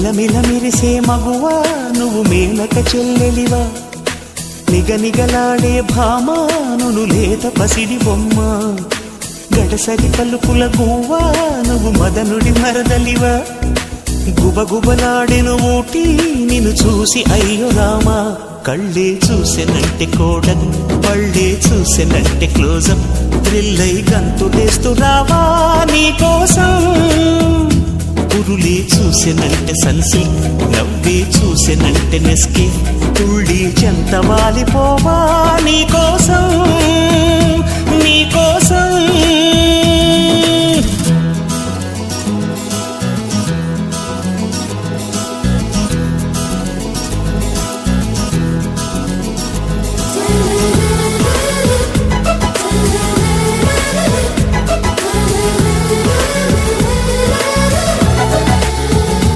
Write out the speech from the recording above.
మిలమిల మెరిసే మగువా నువ్వు మేనక చెల్లెలివా నిగనిగలాడే భామా నువ్వు లేత పసిడి బొమ్మ గడసరి పలుకుల గువ్వా నువ్వు మదనుడి మరదలివా గుబగుబలాడెను ఊటి నిన్ను చూసి అయ్యో రామా కళ్ళే చూసెనంటే కోడలు పళ్ళే చూసెనంటే క్లోజప్ థ్రిల్లై గంతులేస్తూ రావా నీకోసం పురులే చూసెనంటే సన్సిల్క్ నవ్వే చూసెనంటే నెస్కే తుళ్ళి చెంత వాలిపోవా నీకోసం నీకోసం